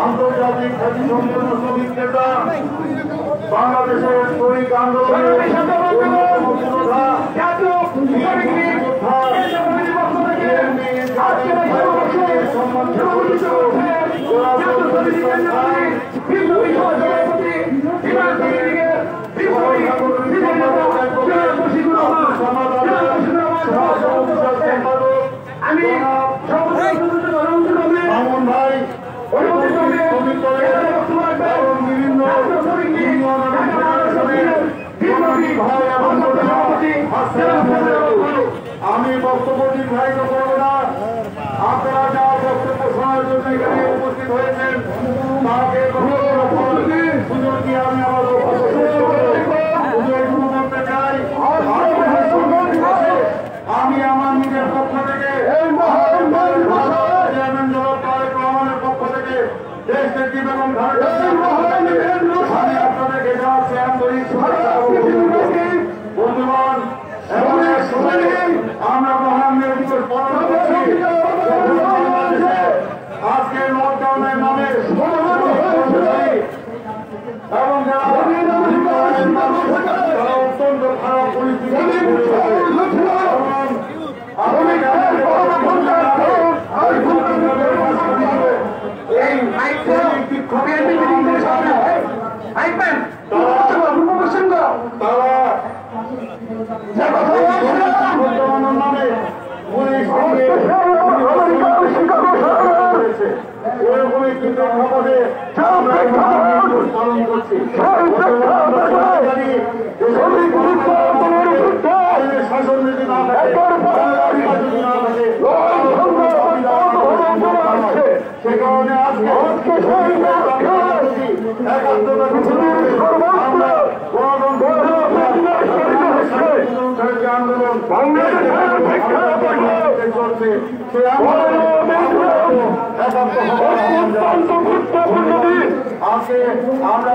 আন্তর্জাতিক খ্যাতিসম্পন্ন শ্রমিক নেতা বাংলাদেশের শ্রমিক আন্দোলনের আমি বক্তব্য নির্ধারিত করব না। আপনারা যা বক্তব্য শোনার জন্য এখানে উপস্থিত হয়েছেন তাকে সুযোগ দিয়ে আমি আমার বলতে চাই। আমি আমার নিজের পক্ষ থেকে চেয়ারম্যান জনাব তারেক রহমানের পক্ষ থেকে দেশ নেত্রী বেগম খালেদা আমি আপনাদেরকে জানাচ্ছি আন্তরিক শুভেচ্ছা বন্ধুগণ। আমরা মহান দিবস পালন করছি। আজকে লকডাউনের নামে এবং যারা অত্যন্ত খারাপ পরিস্থিতি পালন করছি। শাসন নীতি না থাকে সে কারণে আজকে আন্দোলন চলছে সে আজকে আমরা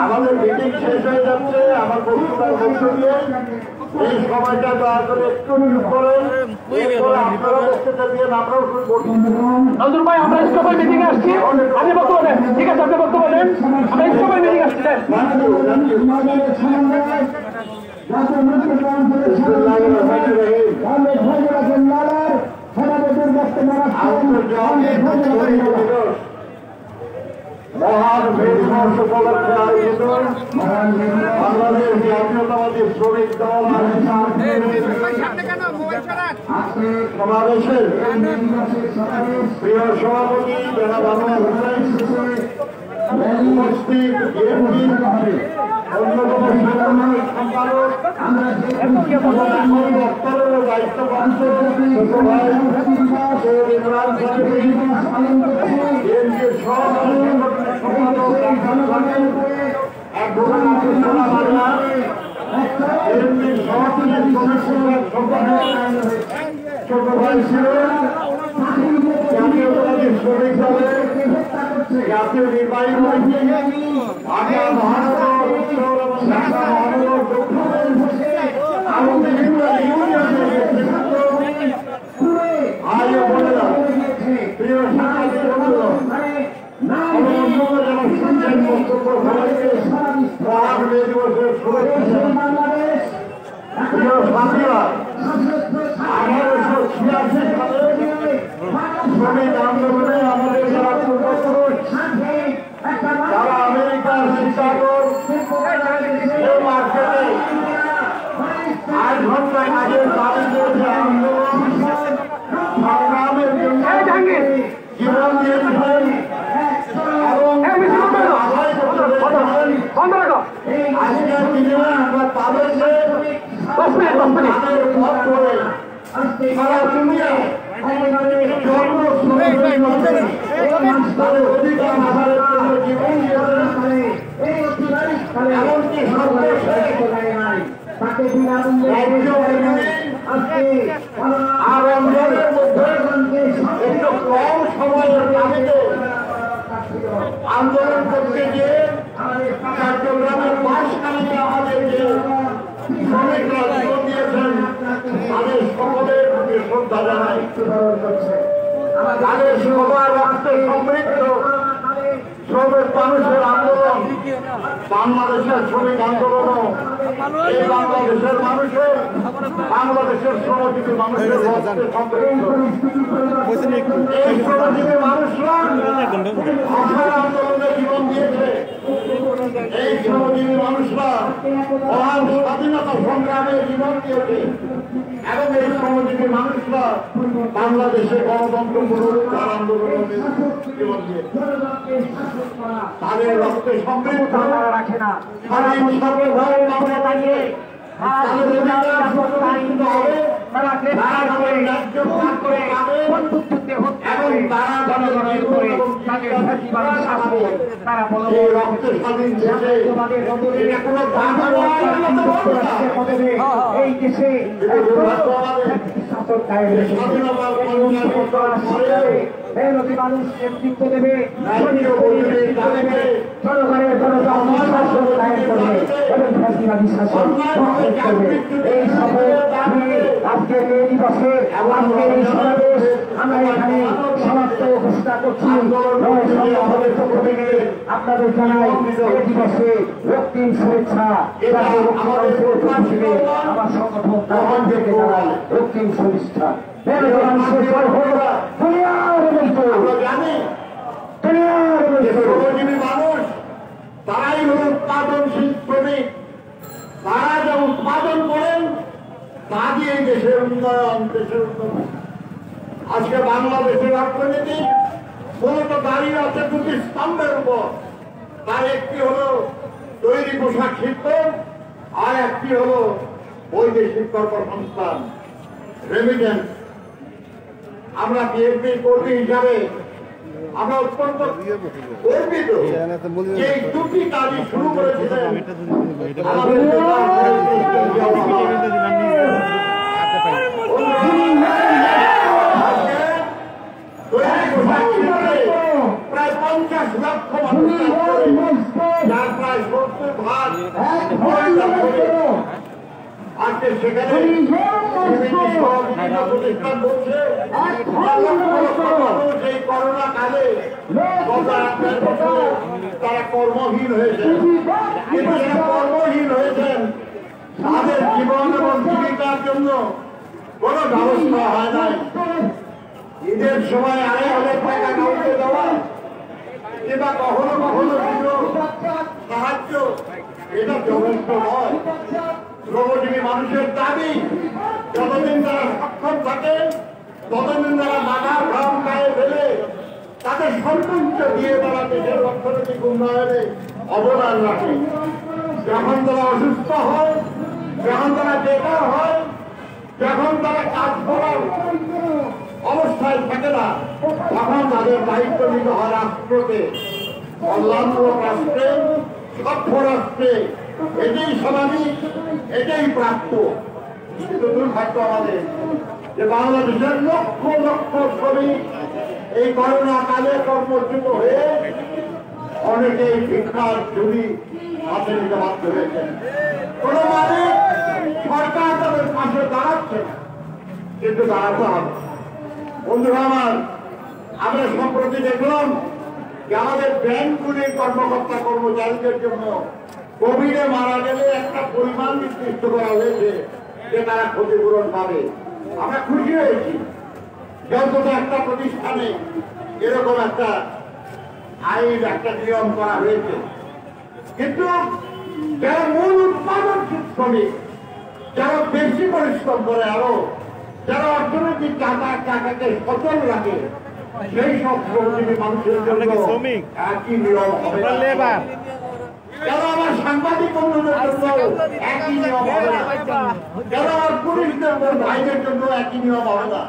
আমাদের মিটিং শেষ হয়ে যাচ্ছে। আমার বক্তব্য এই সময়টা দয়া করে একটু করেন, আপনারা বক্তব্য দিয়ে আমরাও নজর ভাই, আমরা স্টপের মিটিং এ আসছি। আপনি বক্তব্য দেন, ঠিক আছে? আপনি বক্তব্য দেন, আমরা স্টপের মিটিং আসছি। মহান মে দিবস উপলক্ষে আয়োজিত বাংলাদেশ জাতীয়তাবাদী শ্রমিক দল সমাবেশের প্রিয় সভাপতি জনাব আনোয়ার হোসেন, উপস্থিত বিএনপির অন্যতম সাংগঠনিক সম্পাদক দপ্তরের দায়িত্বপ্রাপ্ত ছোট ভাই সৈয়দ ইমরান সাহেব, বিএনপির সহকারী সম্পাদক বিএনপির সহকারী কমিশনার সম্পাদক ছোট ভাই ছিলেন জাতীয়তাবাদী শ্রমিক দলের জাতীয় নির্বাহী কমিটি, ঢাকা মহানগর উত্তর এবং ঢাকা মহানগর দক্ষিণ এবং বিভিন্ন ইউনিয়নের ভাই ও বোনেরা, প্রিয় সাংবাদিক বন্ধুরা, বক্তব্য সবাইকে মহান মে দিবসের শুভেচ্ছা। প্রিয় সাথীরা, 1886 সালে শ্রমিক আন্দোলনে আমাদের যারা পূর্বপুরুষ, যারা আমেরিকার শিকাগোর মার্কেটে 8 ঘন্টা কাজের দাবি করেছে, আন্দোলন সংগ্রামের জন্য জীবন দিয়েছিলেন এবং আজকের দিনে আমরা তাদেরকে পথ করে সারা দুনিয়ায় তাদের অধিকার আধারের জন্য জীবন দিয়েছেন। এমনকি আর আন্দোলনের মধ্যে একটু কম সময়ের দাবিতে আন্দোলন করতে গিয়ে চট্টগ্রামের বাসখালীতে আমাদের যে শ্রমিকরা জীবন দিয়েছেন তাদের সকলের প্রতি শ্রদ্ধা জানাই। তাদের সবার রক্তে সমৃদ্ধ শ্রমিক মানুষের আন্দোলন, বাংলাদেশের শ্রমিক আন্দোলনও এই বাংলাদেশের মানুষের, বাংলাদেশের শ্রমজীবী মানুষের রক্তে সমৃদ্ধ। এই শ্রমজীবী মানুষরা ভাষার আন্দোলনে জীবন দিয়েছে। এই শ্রমজীবী মানুষরা মহান স্বাধীনতা সংগ্রামে জীবন দিয়েছে এবং এই শ্রমজীবী মানুষরা বাংলাদেশে গণতন্ত্র পুনরুদ্ধার আন্দোলনে জীবন দিয়েছে। তাদের রক্তে সমৃদ্ধ রাখে না আমরা দাঁড়িয়ে এই দেশে মেহনতি মানুষ নেতৃত্ব দেবে, জনগণের জনশাসন কায়েম করবে এবং ফ্যাসিবাদী শাসন করবে। এই শপথ আমি আজকের এই দিবসে, আজকের এই সমাবেশ আমরা এখানে সমাপ্ত ঘোষণা করছি। সংগঠনের পক্ষ থেকে আপনাদের জানাই এই দিবসে রক্তিম শুভেচ্ছা। আমার সংগঠন থেকে জানাই রক্তিম শুভেচ্ছা। মানুষ তারাই হল উৎপাদনশীল শ্রমিক। তারা যা উৎপাদন করেন তা দিয়ে দেশের উন্নয়ন, দেশের উন্নয়ন। আজকে বাংলাদেশের অর্থনীতি মূলত দাঁড়িয়ে আছে দুটি স্তম্ভের উপর। তার একটি হল তৈরি পোশাক শিল্প, আর একটি হল বৈদেশিক কর্মসংস্থান, রেমিটেন্স। আমরা বিএনপি কর্মী হিসাবে আমরা অত্যন্ত গর্বিত যে এই দুটি কাজই শুরু করেছিলেন প্রায় 50 লক্ষ মানুষ, যার প্রায় 70% আজকে সেখানে প্রতিষ্ঠান করছে। এই করোনা কালে তারা কর্মহীন হয়েছে, কিন্তু যারা কর্মহীন হয়েছেন তাদের জীবন এবং জীবিকার জন্য কোন ব্যবস্থা হয় নাই। ঈদের সময় 2,500 টাকা কাউকে দেওয়া কিংবা কখনো কখনো সাহায্য, এটা যথেষ্ট নয়। শ্রমজীবী মানুষের দাবি যতদিন তারা সক্ষম থাকে ততদিন তারা মাথার ঘাম গায়ে ফেলে তাদের সর্বোচ্চ দিয়ে তারা দেশের অর্থনৈতিক উন্নয়নে অবদান রাখে। যখন তারা অসুস্থ হয়, যখন তারা বেকার হয়, যখন তারা কাজ করার অবস্থায় থাকে না, তখন তাদের দায়িত্ব নিতে হয় রাষ্ট্রকে, কল্যাণমূলক রাষ্ট্রে, সভ্য রাষ্ট্রে। এটাই স্বাভাবিক, এটাই প্রাপ্য। কিন্তু দুর্ভাগ্য আমাদের যে বাংলাদেশের লক্ষ লক্ষ শ্রমিক এই করোনা কালে কর্মচ্যুত হয়ে অনেকেই ভিক্ষার ঝুলি হাতে নিতে বাধ্য হয়েছেন। কোন মালিক সরকার তাদের পাশে দাঁড়াচ্ছে না, কিন্তু দাঁড়াতে হবে। বন্ধুরা আমার, আমরা সম্প্রতি দেখলাম যে আমাদের ব্যাংকগুলির কর্মকর্তা কর্মচারীদের জন্য কোভিডে মারা গেলে একটা পরিমাণ নির্দিষ্ট করা হয়েছে যে তারা ক্ষতিপূরণ পাবে। আমরা খুশি হয়েছি যতটা একটা প্রতিষ্ঠানে এরকম একটা আইন, একটা নিয়ম করা হয়েছে। কিন্তু যারা মূল উৎপাদন শ্রমিক, যারা বেশি পরিশ্রম করে, আরো যারা অর্থনৈতিক টাকাকে সচল রাখে, সেই সব শ্রমজীবী মানুষের জন্য একই নিয়ম হবে। যারা আমার সাংবাদিক বন্ধুদের জন্য একই নিয়ম হবে না, যারা আমার পুলিশদের ভাইদের জন্য একই নিয়ম হবে না।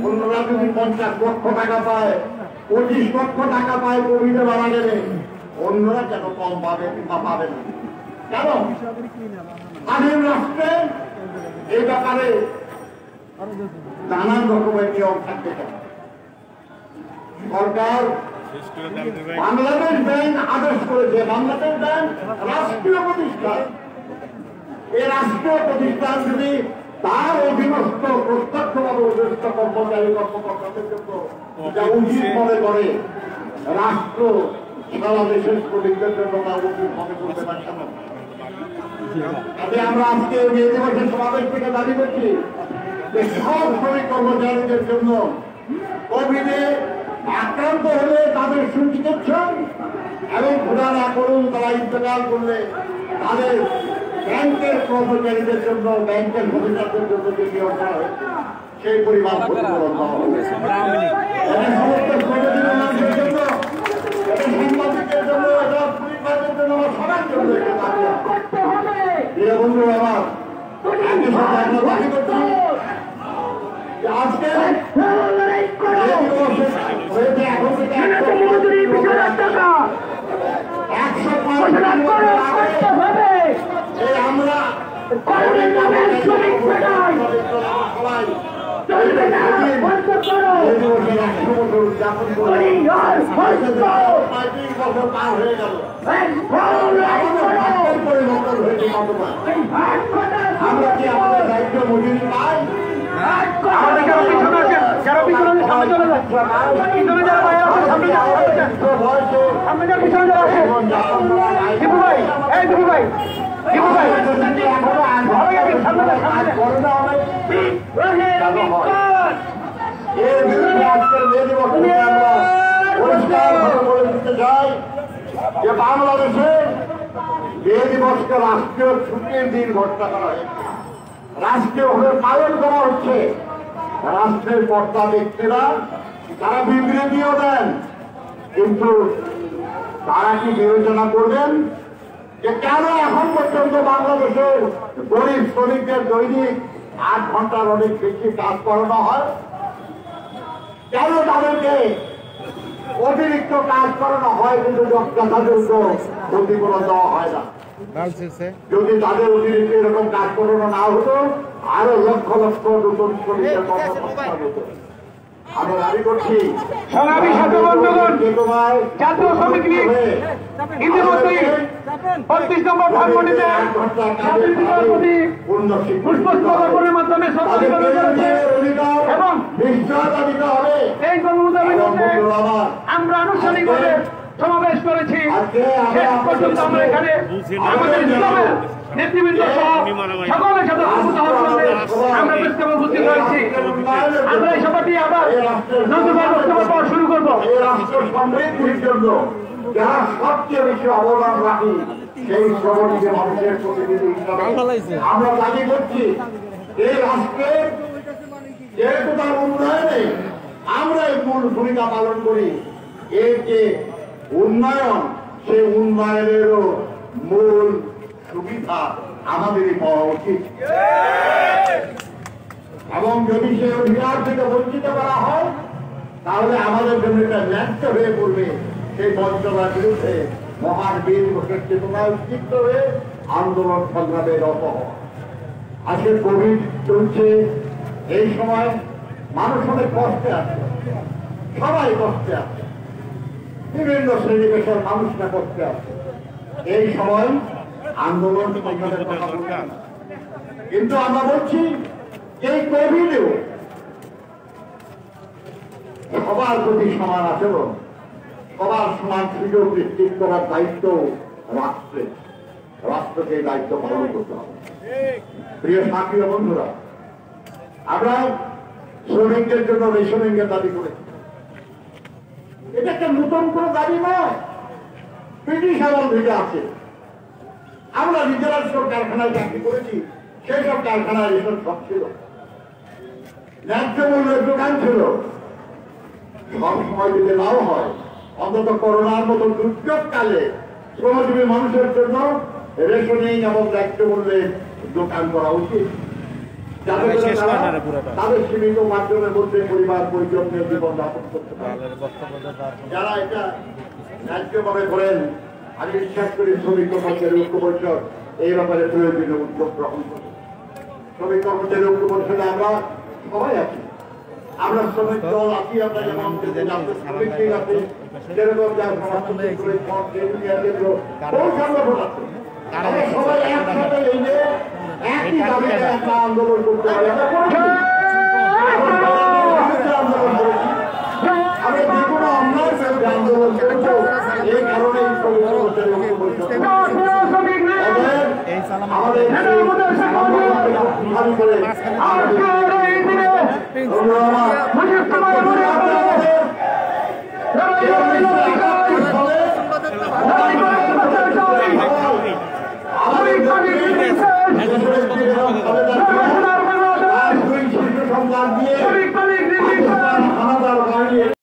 অন্যরা যদি 50 লক্ষ টাকা পায়, 25 লক্ষ টাকা পায় কোভিডে মারা গেলে, অন্যরা কেন কম পাবে বা পাবে না? কেন স্বাধীন রাষ্ট্রে এই ব্যাপারে নানান রকমের নিয়ম থাকতে পারে। সরকার বাংলাদেশ ব্যাংক আদেশ করেছে, বাংলাদেশ ব্যাংক রাষ্ট্রীয় প্রতিষ্ঠান। এই রাষ্ট্রীয় প্রতিষ্ঠান যদি তার অধীনস্থ প্রত্যক্ষভাবে অধীনস্থ কর্মচারী কর্মকর্তাদের জন্য যা উচিত মনে করে, রাষ্ট্র সারা দেশের শ্রমিকদের জন্য তা উচিত মনে করতে পারে কেন? তাতে আমরা আজকে মে দিবসের সমাবেশ থেকে দাবি করছি যে সব শ্রমিক কর্মচারীদের জন্য কোভিডে আক্রান্ত হলে তাদের সুচিকিৎসা এবং খোদা না করুন তারা ইন্তেকাল করলে তাদের ব্যাংকের কর্মচারীদের জন্য, ব্যাংকের ভবিষ্যতের জন্য যে নিয়োগ করা হয়েছে সেই পরিমাণ ক্ষতিপূরণ দেওয়া হবে। সমস্ত শ্রমিকের মানুষের জন্য, সাংবাদিকদের জন্য, পুলিশদের জন্য, সবার জন্য বন্ধু আমার একই সাথে আমরা দাবি করছি আজকে এখন থেকে 100 আমরা আমরা কি আমাদের দায়িত্ব মজুরি পাই? যে বাংলাদেশে মে দিবসকে রাষ্ট্রীয় ছুটির দিন ঘোষণা করা হয়েছে, রাষ্ট্রীয়ভাবে পালন করা হচ্ছে। রাষ্ট্রের কর্তা ব্যক্তিরা তারা বিবৃতিও দেন, কিন্তু তারা কি বিবেচনা করবেন যে কেন এখন পর্যন্ত বাংলাদেশের গরিব শ্রমিকদের দৈনিক 8 ঘন্টার অনেক বেশি কাজ করানো হয়? কেন তাদেরকে অতিরিক্ত কাজ করানো হয় কিন্তু যথাযোগ্য ক্ষতিপূরণ দেওয়া হয় না? যদি তাদের অতিরিক্ত এরকম কাজ করানো না হতো, আরো লক্ষ লক্ষ নতুন শ্রমিকের কর্মসংস্থান হতো। আমরা দাবি করছি জাতীয় শ্রমিক লীগ ইতিমধ্যেই 35 নম্বর ধানমন্ডিতে পুষ্পস্তবনের মাধ্যমে এবং এই আমরা আনুষ্ঠানিকভাবে সমাবেশ করেছি। শেষ পর্যন্ত আমরা এখানে আমাদের ইসলামের নেতৃবৃন্দ সহ সকলের সাথে আমরা প্রস্তাবে উপস্থিত হয়েছি। আমরা এই সভাটি আবার নতুন বক্তব্য পাওয়া শুরু করবো। এই রাষ্ট্র সমৃদ্ধির জন্য যারা সবচেয়ে বেশি অবদান রাখি সেই শ্রমজীবী মানুষের প্রতিনিধি হিসাবে আমরা দাবি করছি এই রাষ্ট্রে যেহেতু তার উন্নয়নে আমরা মূল ভূমিকা পালন করি, এর যে উন্নয়ন সেই উন্নয়নেরও মূল সুবিধা আমাদেরই পাওয়া উচিত। এবং যদি সে অধিকার থেকে বঞ্চিত করা হয় তাহলে আমাদের জন্য এটা ন্যায্য হয়ে পড়বে। সেই বঞ্চনার বিরুদ্ধে মহান বীর ঘোষের চেতনায় উদ্দীপ্ত হয়ে আন্দোলন সংগ্রামে রত হওয়া। আজকে কোভিড চলছে, এই সময় মানুষ অনেক কষ্টে আছে, সবাই কষ্টে আছে, বিভিন্ন শ্রেণী পেশার মানুষরা কষ্টে আছে। এই সময় আন্দোলন সংগ্রামের কথা বলছি না, কিন্তু আমরা বলছি এই কোভিডেও সবার প্রতি সমান আচরণ, সবার সমান সুযোগ নিশ্চিত করার দায়িত্ব রাষ্ট্রকে দায়িত্ব পালন করতে হবে। প্রিয় সাথী বন্ধুরা, আমরা শ্রমিকদের জন্য রেশনিংয়ের দাবি করেছি। এটা একটা নতুন কোন দাবি নয়, ব্রিটিশ আমল থেকে আছে। আমরা নিজেরা সব কারখানায় চাকরি করেছি, সেই সব কারখানায় রেশন সব ছিল, ন্যায্য মূল্যের দোকান ছিল। সব সময় যদি নাও হয়, অন্তত করোনার মতো দুর্যোগকালে শ্রমজীবী মানুষের জন্য রেশনিং এবং ন্যায্য মূল্যের দোকান করা উচিত, যাতে তাদের সীমিত মাধ্যমের মধ্যে পরিবার পরিজনদের জীবন যাপন করতে পারে। যারা এটা ন্যায্যভাবে করেন আমি বিশ্বাস করি শ্রমিক কর্মচারী ঐক্য পরিষদ এই ব্যাপারে প্রয়োজনীয় উদ্যোগ গ্রহণ করবে। শ্রমিক কর্মচারী ঐক্য পরিষদে আমরা সবাই আছি, আমরা শ্রমিক দল আছি, আমরা যেমন শ্রমিক লীগ আছে সেরকম যার সবাই একসাথে এই যে একই দাবিতে একটা আন্দোলন করতে পারি। আন্দোলন করেছি, আমি যে কোনো অন্যায় বিরুদ্ধে আন্দোলন করবো, এই কারণে আমাদের